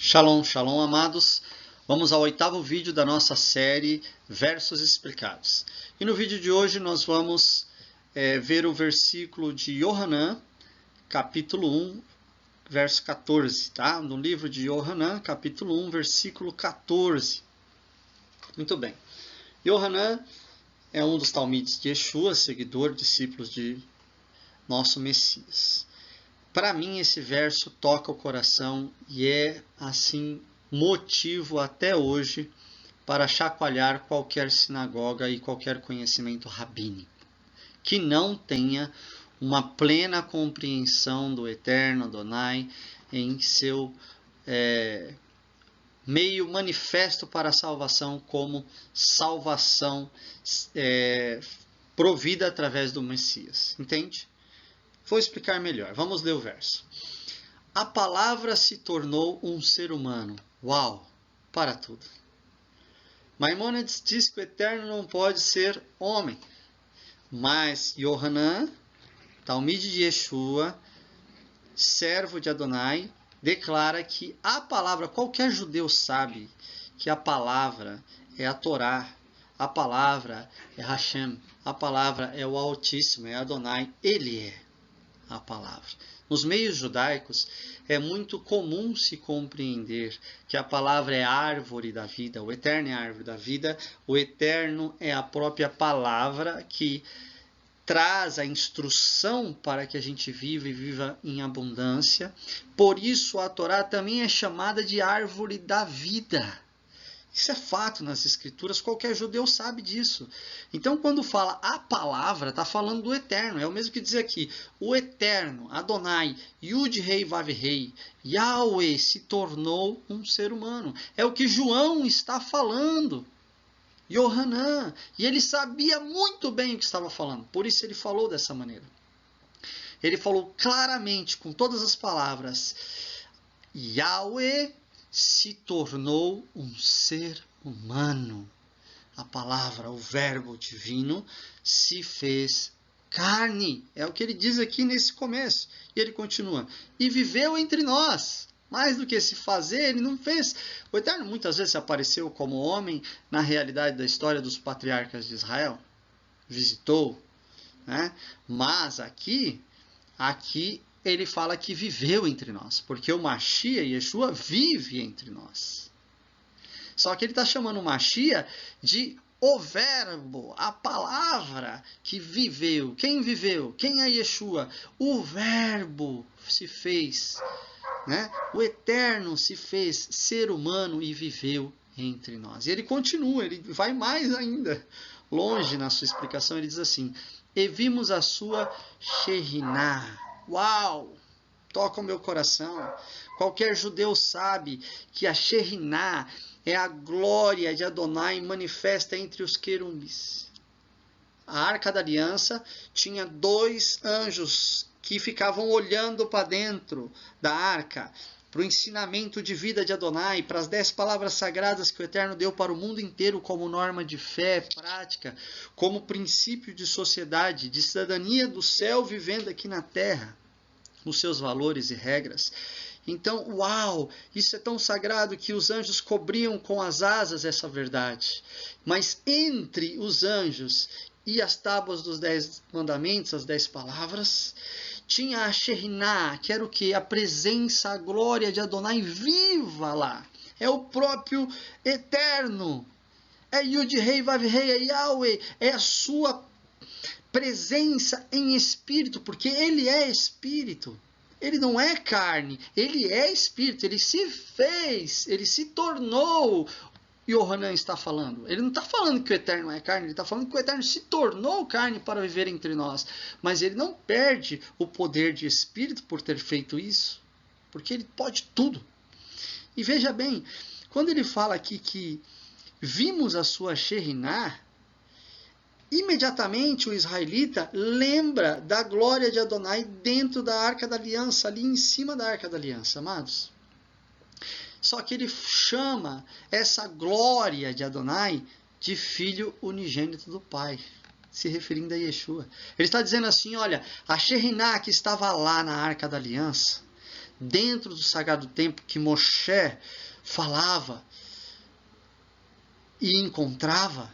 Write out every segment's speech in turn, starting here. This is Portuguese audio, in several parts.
Shalom, shalom, amados. Vamos ao 8º vídeo da nossa série Versos Explicados. E no vídeo de hoje nós vamos ver o versículo de Yohanan, capítulo 1, verso 14, tá? No livro de Yohanan, capítulo 1, versículo 14. Muito bem. Yohanan é um dos talmides de Yeshua, seguidor, discípulos de nosso Messias. Para mim, esse verso toca o coração e é, assim, motivo até hoje para chacoalhar qualquer sinagoga e qualquer conhecimento rabínico que não tenha uma plena compreensão do Eterno Adonai em seu meio manifesto para a salvação como salvação provida através do Messias. Entende? Vou explicar melhor. Vamos ler o verso. A palavra se tornou um ser humano. Uau! Para tudo. Maimônides diz que o Eterno não pode ser homem. Mas Yohanan, talmide de Yeshua, servo de Adonai, declara que a palavra, qualquer judeu sabe que a palavra é a Torá, a palavra é Hashem, a palavra é o Altíssimo, é Adonai, ele é a palavra. Nos meios judaicos é muito comum se compreender que a palavra é a árvore da vida, o Eterno é a árvore da vida, o Eterno é a própria palavra que traz a instrução para que a gente viva e viva em abundância. Por isso a Torá também é chamada de árvore da vida. Isso é fato nas Escrituras, qualquer judeu sabe disso. Então, quando fala a palavra, está falando do Eterno. É o mesmo que dizer aqui, o Eterno, Adonai, Yud Rei Vav Rei, Yahweh se tornou um ser humano. É o que João está falando. Yohanan. E ele sabia muito bem o que estava falando. Por isso ele falou dessa maneira. Ele falou claramente, com todas as palavras, Yahweh se tornou um ser humano. A palavra, o verbo divino, se fez carne. É o que ele diz aqui nesse começo. E ele continua. E viveu entre nós. Mais do que se fazer, ele não fez. O Eterno muitas vezes apareceu como homem na realidade da história dos patriarcas de Israel. Visitou. Né? Mas aqui ele fala que viveu entre nós, porque o Mashiach, Yeshua, vive entre nós. Só que ele está chamando o Mashiach de o verbo, a palavra que viveu. Quem viveu? Quem é Yeshua? O verbo se fez, né? O Eterno se fez ser humano e viveu entre nós. E ele continua, ele vai mais ainda longe na sua explicação, ele diz assim, e vimos a sua Shekhinah. Uau! Toca o meu coração. Qualquer judeu sabe que a Shekhinah é a glória de Adonai manifesta entre os querubins. A Arca da Aliança tinha 2 anjos que ficavam olhando para dentro da arca, para o ensinamento de vida de Adonai, para as 10 palavras sagradas que o Eterno deu para o mundo inteiro como norma de fé, prática, como princípio de sociedade, de cidadania do céu vivendo aqui na terra, os seus valores e regras. Então, uau, isso é tão sagrado que os anjos cobriam com as asas essa verdade. Mas entre os anjos e as tábuas dos 10 mandamentos, as 10 palavras, tinha a Shekhinah, que era o quê? A presença, a glória de Adonai viva lá. É o próprio Eterno. É Yud Rei Vav Rei, é Yahweh. É a sua presença em espírito, porque ele é espírito. Ele não é carne, ele é espírito. Ele se fez, ele se tornou. Yohanan está falando. Ele não está falando que o Eterno é carne, ele está falando que o Eterno se tornou carne para viver entre nós. Mas ele não perde o poder de espírito por ter feito isso, porque ele pode tudo. E veja bem, quando ele fala aqui que vimos a sua Shekhinah, imediatamente o israelita lembra da glória de Adonai dentro da Arca da Aliança, ali em cima da Arca da Aliança, amados. Só que ele chama essa glória de Adonai de filho unigênito do Pai, se referindo a Yeshua. Ele está dizendo assim, olha, a Shekhinah que estava lá na Arca da Aliança dentro do sagrado templo que Moshe falava e encontrava,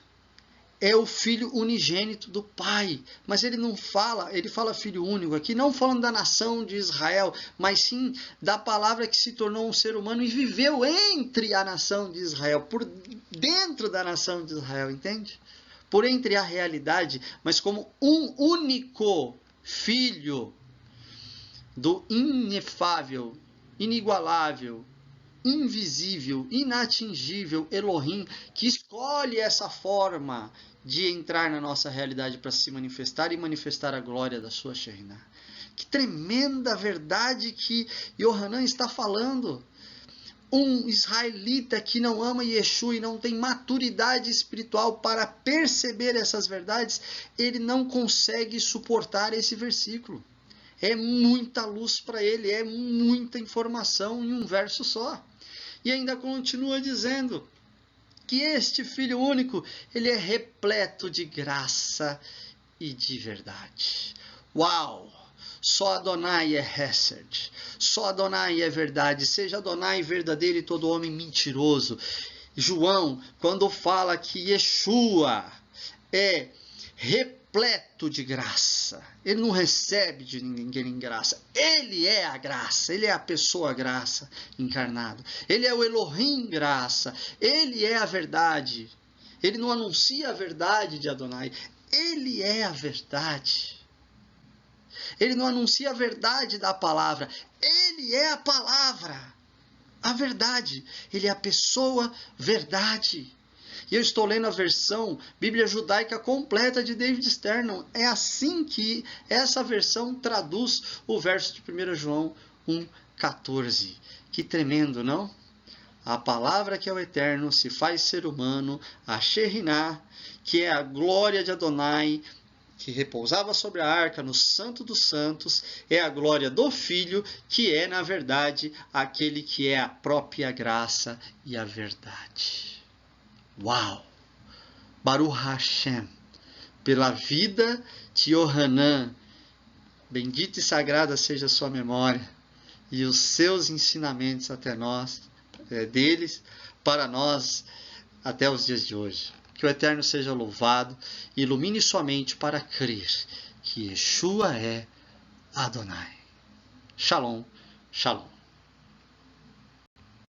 é o filho unigênito do Pai. Mas ele não fala, ele fala filho único aqui, não falando da nação de Israel, mas sim da palavra que se tornou um ser humano e viveu entre a nação de Israel, por dentro da nação de Israel, entende? Por entre a realidade, mas como um único filho do inefável, inigualável, invisível, inatingível Elohim, que escolhe essa forma de entrar na nossa realidade para se manifestar e manifestar a glória da sua Shekhinah. Que tremenda verdade que Yohanan está falando. Um israelita que não ama Yeshua e não tem maturidade espiritual para perceber essas verdades, ele não consegue suportar esse versículo. É muita luz para ele, é muita informação em um verso só. E ainda continua dizendo que este Filho único, ele é repleto de graça e de verdade. Uau! Só Adonai é Hesed, só Adonai é verdade, seja Adonai verdadeiro e todo homem mentiroso. João, quando fala que Yeshua é repleto de graça, ele não recebe de ninguém graça, ele é a graça, ele é a pessoa graça encarnado, ele é o Elohim graça, ele é a verdade, ele não anuncia a verdade de Adonai, ele é a verdade. Ele não anuncia a verdade da palavra. Ele é a palavra. A verdade. Ele é a pessoa verdade. E eu estou lendo a versão Bíblia Judaica completa de David Stern. É assim que essa versão traduz o verso de 1 João 1,14. Que tremendo, não? A palavra que é o Eterno se faz ser humano, a Shekhinah, que é a glória de Adonai, que repousava sobre a arca no Santo dos Santos, é a glória do Filho, que é, na verdade, aquele que é a própria graça e a verdade. Uau! Baruch Hashem, pela vida de Yohanan, bendita e sagrada seja a sua memória, e os seus ensinamentos até nós, deles, para nós, até os dias de hoje. Que o Eterno seja louvado e ilumine sua mente para crer que Yeshua é Adonai. Shalom, shalom.